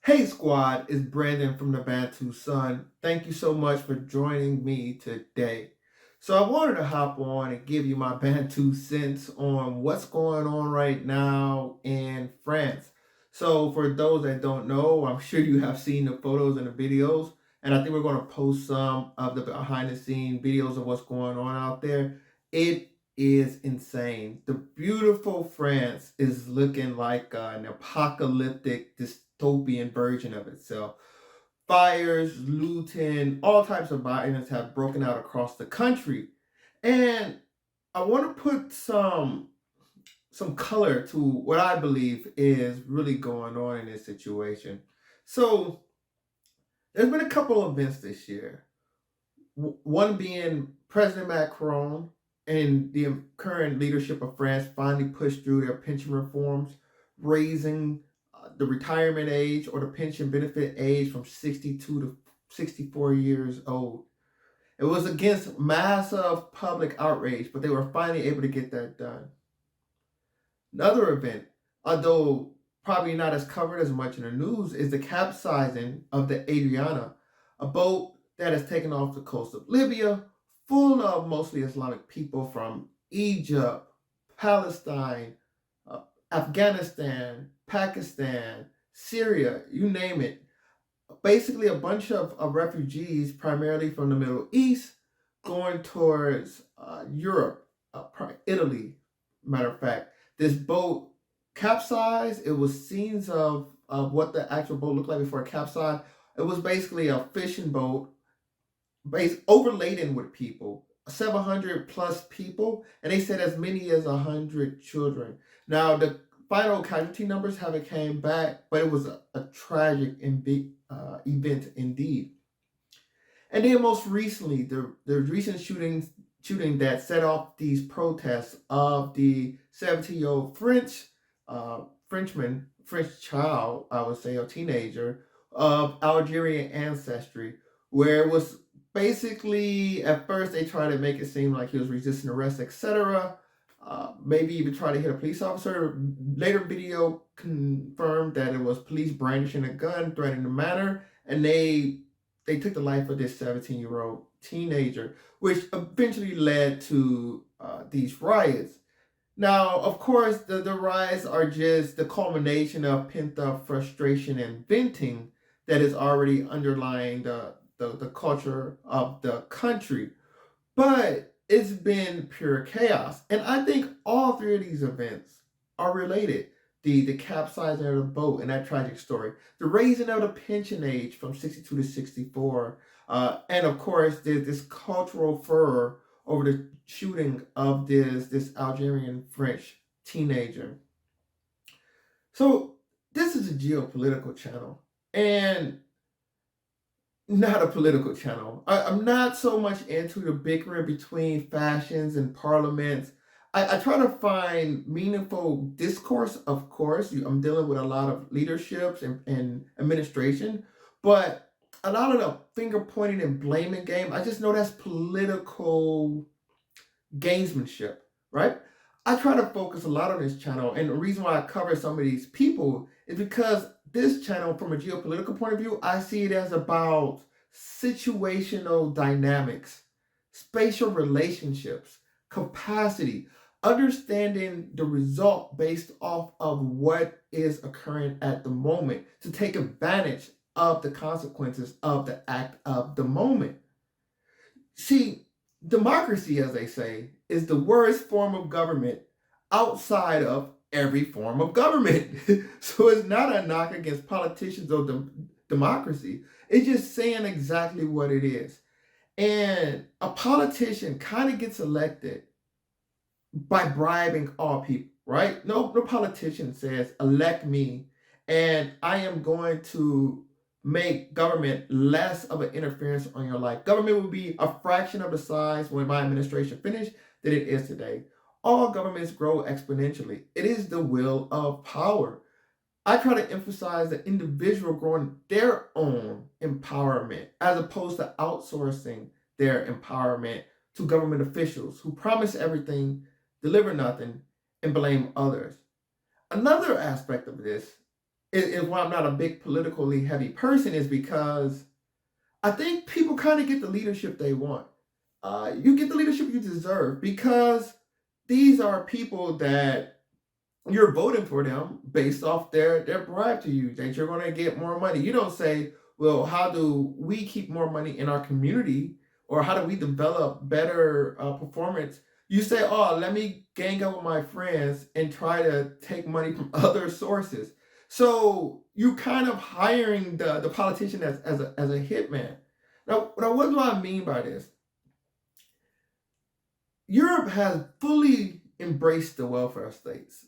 Hey squad, it's Brandon from the Bantu Sun. Thank you so much for joining me today. So I wanted to hop on and give you my Bantu sense on what's going on right now in France. So for those that don't know, I'm sure you have seen the photos and the videos, and I think we're going to post some of the behind the scene videos of what's going on out there. It is insane. The beautiful France is looking like an apocalyptic dystopian version of itself. Fires, looting, all types of violence have broken out across the country. And I want to put some color to what I believe is really going on in this situation. So there's been a couple of events this year. One being President Macron and the current leadership of France finally pushed through their pension reforms, raising the retirement age or the pension benefit age from 62 to 64 years old. It was against massive public outrage, but they were finally able to get that done. Another event, although probably not as covered as much in the news, is the capsizing of the Adriana, a boat that has taken off the coast of Libya, full of mostly Islamic people from Egypt, Palestine, Afghanistan, Pakistan, Syria, you name it. Basically, a bunch of refugees, primarily from the Middle East, going towards Europe, Italy, matter of fact. This boat capsized. It was scenes of what the actual boat looked like before it capsized. It was basically a fishing boat, overladen with people, 700 plus people, and they said as many as 100 children. Now, the final casualty numbers haven't came back, but it was a tragic and big event indeed. And then most recently, the recent shooting that set off these protests of the 17-year-old French child, I would say, a teenager of Algerian ancestry, where it was basically at first they tried to make it seem like he was resisting arrest, etc. Maybe even try to hit a police officer. Later video confirmed that it was police brandishing a gun, threatening the matter, and they took the life of this 17-year-old teenager, which eventually led to these riots. Now, of course, the riots are just the culmination of pent up frustration and venting that is already underlying the culture of the country. But it's been pure chaos. And I think all three of these events are related. The capsizing of the boat and that tragic story, the raising of the pension age from 62 to 64, and of course, there's this cultural furor over the shooting of this Algerian French teenager. So this is a geopolitical channel and not a political channel. I'm not so much into the bickering between factions and parliaments. I try to find meaningful discourse, of course. I'm dealing with a lot of leaderships and administration, but a lot of the finger pointing and blaming game, I just know that's political gamesmanship, right? I try to focus a lot on this channel, and the reason why I cover some of these people is because this channel, from a geopolitical point of view, I see it as about situational dynamics, spatial relationships, capacity, understanding the result based off of what is occurring at the moment to take advantage of the consequences of the act of the moment. See, democracy, as they say, is the worst form of government outside of every form of government. So it's not a knock against politicians or democracy. It's just saying exactly what it is. And a politician kind of gets elected by bribing all people, right? No politician says, elect me, and I am going to make government less of an interference on your life. Government will be a fraction of the size when my administration finished than it is today. All governments grow exponentially. It is the will of power. I try to emphasize the individual growing their own empowerment as opposed to outsourcing their empowerment to government officials who promise everything, deliver nothing, and blame others. Another aspect of this is why I'm not a big politically heavy person, is because I think people kind of get the leadership they want. You get the leadership you deserve because these are people that you're voting for them based off their bribe to you that you're going to get more money. You don't say, well, how do we keep more money in our community, or how do we develop better performance? You say, oh, let me gang up with my friends and try to take money from other sources. So you kind of hiring the politician as a hitman. Now, what do I mean by this? Europe has fully embraced the welfare states.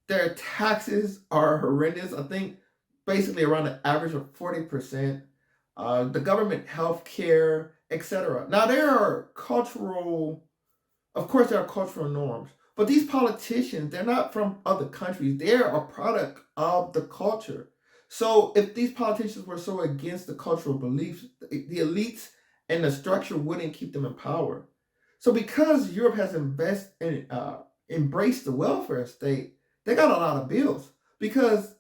Their taxes are horrendous. I think basically around an average of 40%. The government health care, etc. Now there are of course, there are cultural norms, but these politicians, they're not from other countries. They're a product of the culture. So if these politicians were so against the cultural beliefs, the elites and the structure wouldn't keep them in power. So because Europe has embraced the welfare state, they got a lot of bills because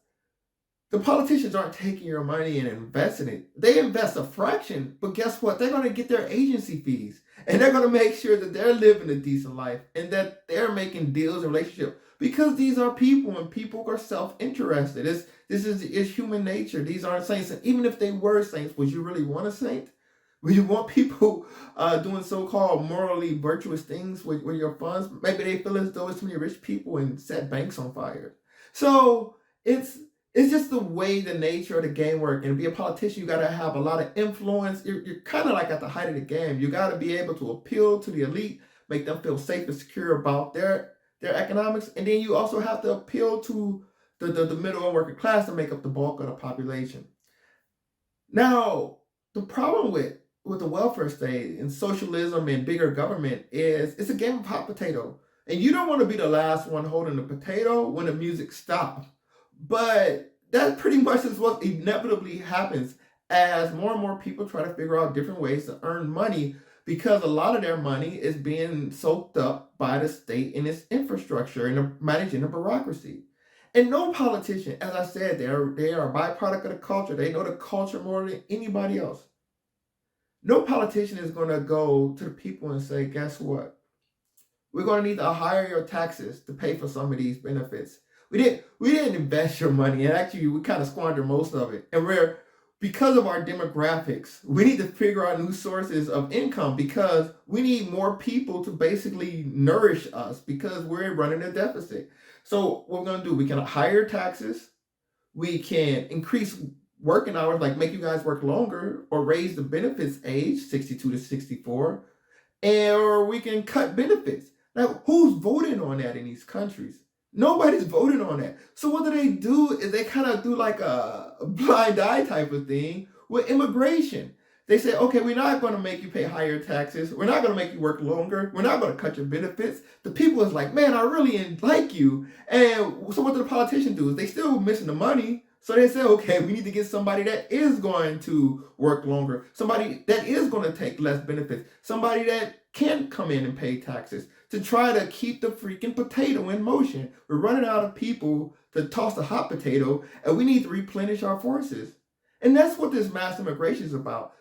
the politicians aren't taking your money and investing it. They invest a fraction, but guess what? They're going to get their agency fees, and they're going to make sure that they're living a decent life and that they're making deals and relationships because these are people and people are self-interested. This is human nature. These aren't saints. And even if they were saints, would you really want a saint? Would you want people doing so-called morally virtuous things with your funds? Maybe they feel as though it's too many rich people and set banks on fire. So it's just the way the nature of the game works. And to be a politician, you got to have a lot of influence. You're kind of like at the height of the game. You got to be able to appeal to the elite, make them feel safe and secure about their economics. And then you also have to appeal to the middle and working class to make up the bulk of the population. Now, the problem with the welfare state and socialism and bigger government is it's a game of hot potato. And you don't want to be the last one holding the potato when the music stops. But that pretty much is what inevitably happens as more and more people try to figure out different ways to earn money because a lot of their money is being soaked up by the state and its infrastructure and managing the bureaucracy. And no politician, as I said, they are a byproduct of the culture. They know the culture more than anybody else. No politician is going to go to the people and say, guess what? We're going to need to higher your taxes to pay for some of these benefits. We didn't invest your money, and actually we kind of squandered most of it. And because of our demographics, we need to figure out new sources of income because we need more people to basically nourish us because we're running a deficit. So what we're gonna do, we can higher taxes, we can increase working hours, like make you guys work longer, or raise the benefits age 62 to 64, or we can cut benefits. Now, who's voting on that in these countries? Nobody's voting on that. So what do? Is they kind of do like a blind eye type of thing with immigration. They say, okay, we're not going to make you pay higher taxes. We're not going to make you work longer. We're not going to cut your benefits. The people is like, man, I really like you. And so what do the politicians do? Is they still missing the money. So they say, okay, we need to get somebody that is going to work longer, somebody that is going to take less benefits, somebody that can come in and pay taxes to try to keep the freaking potato in motion. We're running out of people to toss the hot potato, and we need to replenish our forces. And that's what this mass immigration is about.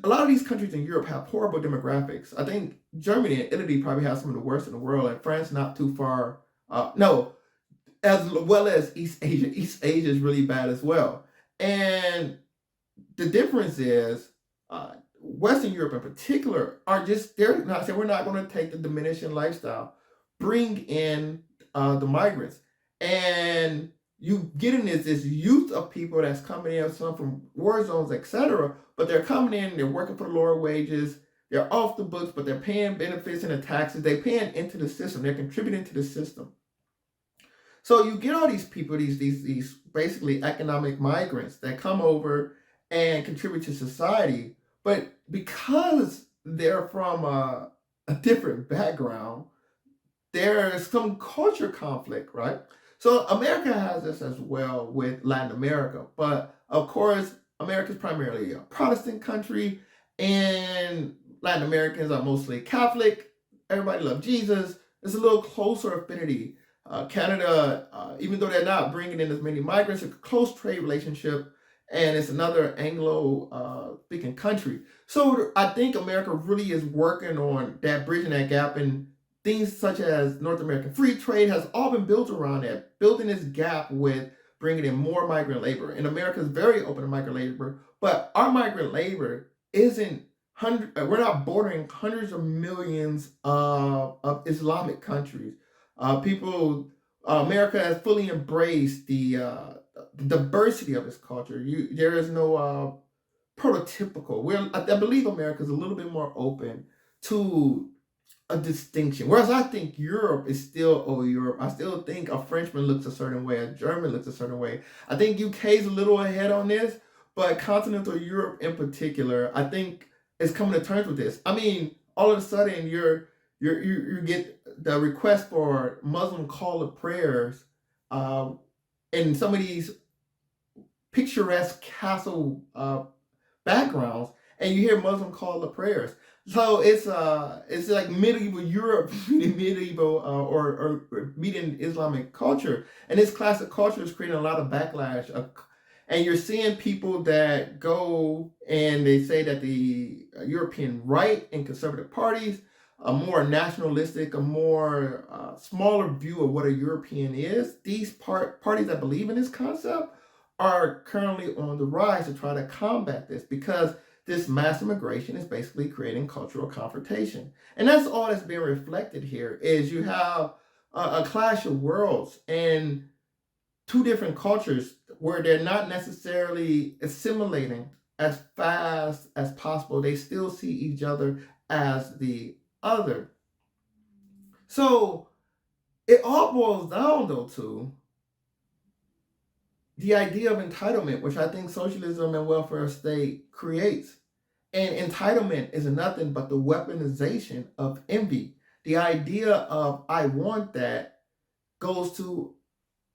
A lot of these countries in Europe have horrible demographics. I think Germany and Italy probably have some of the worst in the world, and France not too far. No, as well as East Asia. East Asia is really bad as well. And the difference is Western Europe in particular they're not saying we're not going to take the diminishing lifestyle, bring in the migrants, and you getting this youth of people that's coming in, some from war zones, etc. But they're coming in, they're working for the lower wages, they're off the books, but they're paying benefits and the taxes, they're paying into the system, they're contributing to the system. So you get all these people, these basically economic migrants that come over and contribute to society, but because they're from a different background, there's some culture conflict, right? So America has this as well with Latin America, but of course, America is primarily a Protestant country, and Latin Americans are mostly Catholic. Everybody loves Jesus. There's a little closer affinity Canada, even though they're not bringing in as many migrants, it's a close trade relationship, and it's another Anglo speaking country. So I think America really is working on that bridging that gap, and things such as North American free trade has all been built around that, building this gap with bringing in more migrant labor. And America is very open to migrant labor, but our migrant labor isn't we're not bordering hundreds of millions of Islamic countries. America has fully embraced the diversity of its culture. There is no prototypical. I believe America is a little bit more open to a distinction. Whereas I think Europe is still Europe. I still think a Frenchman looks a certain way, a German looks a certain way. I think UK is a little ahead on this, but continental Europe in particular, I think is coming to terms with this. I mean, all of a sudden you get the request for Muslim call of prayers, in some of these picturesque castle backgrounds, and you hear Muslim call the prayers. So it's like medieval Europe meeting medieval or meeting Islamic culture, and this classic culture is creating a lot of backlash. And you're seeing people that go and they say that the European right and conservative parties, a more nationalistic, a more smaller view of what a European is. These parties that believe in this concept are currently on the rise to try to combat this, because this mass immigration is basically creating cultural confrontation. And that's all that's being reflected here is you have a clash of worlds and two different cultures where they're not necessarily assimilating as fast as possible. They still see each other as the other. So it all boils down though to the idea of entitlement, which I think socialism and welfare state creates. And entitlement is nothing but the weaponization of envy. The idea of I want that goes to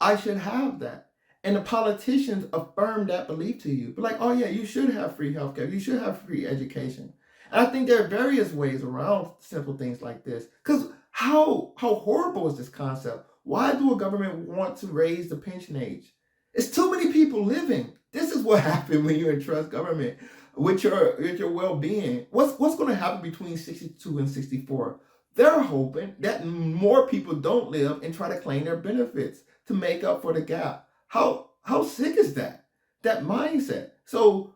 I should have that. And the politicians affirm that belief to you. But like, oh yeah, you should have free healthcare. You should have free education. And I think there are various ways around simple things like this. Because how horrible is this concept? Why do a government want to raise the pension age? It's too many people living. This is what happens when you entrust government with your well-being. What's going to happen between 62 and 64? They're hoping that more people don't live and try to claim their benefits to make up for the gap. How sick is that? That mindset. So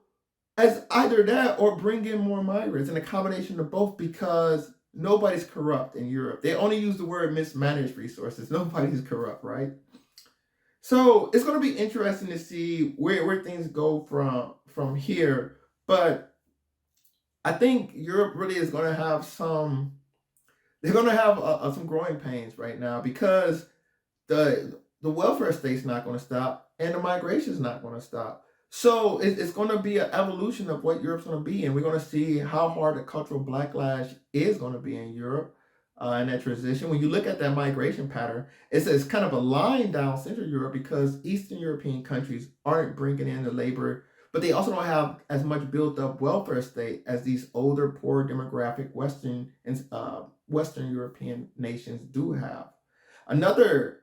as either that or bring in more migrants, and a combination of both, because nobody's corrupt in Europe. They only use the word mismanaged resources. Nobody's corrupt, right? So it's going to be interesting to see where things go from here. But I think Europe really is going to have they're going to have some growing pains right now, because the welfare state's not going to stop and the migration is not going to stop. So it's going to be an evolution of what Europe's going to be, and we're going to see how hard the cultural backlash is going to be in Europe in that transition. When you look at that migration pattern, it's kind of a line down Central Europe, because Eastern European countries aren't bringing in the labor, but they also don't have as much built up welfare state as these older, poor demographic Western European nations do have. Another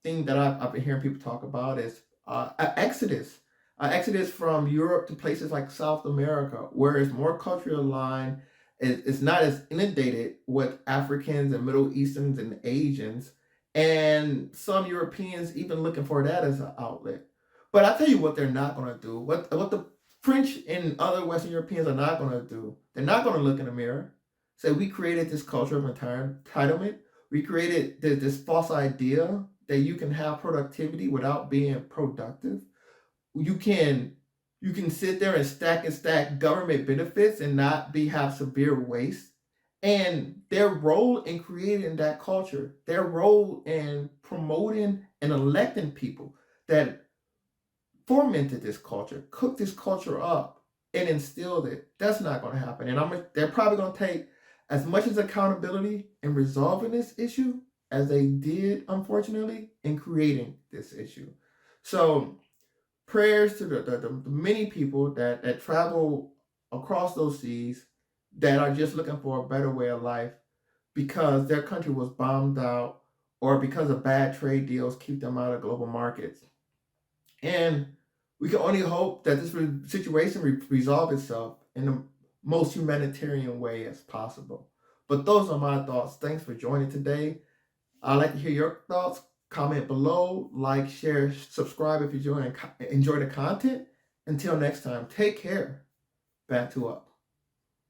thing that I've been hearing people talk about is exodus. Exodus from Europe to places like South America, where it's more culturally aligned. It's not as inundated with Africans and Middle Easterns and Asians, and some Europeans even looking for that as an outlet. But I tell you what, they're not going to do. What the French and other Western Europeans are not going to do. They're not going to look in the mirror, say we created this culture of entitlement. We created this false idea that you can have productivity without being productive. You can sit there and stack government benefits and not have severe waste. And their role in creating that culture, their role in promoting and electing people that fomented this culture, cooked this culture up, and instilled it. That's not going to happen. And they're probably going to take as much as accountability in resolving this issue as they did, unfortunately, in creating this issue. So prayers to the many people that travel across those seas that are just looking for a better way of life, because their country was bombed out or because of bad trade deals keep them out of global markets. And we can only hope that this situation resolve itself in the most humanitarian way as possible. But those are my thoughts. Thanks for joining today. I'd like to hear your thoughts. Comment below, like, share, subscribe if you enjoy the content. Until next time, take care. Bantu up.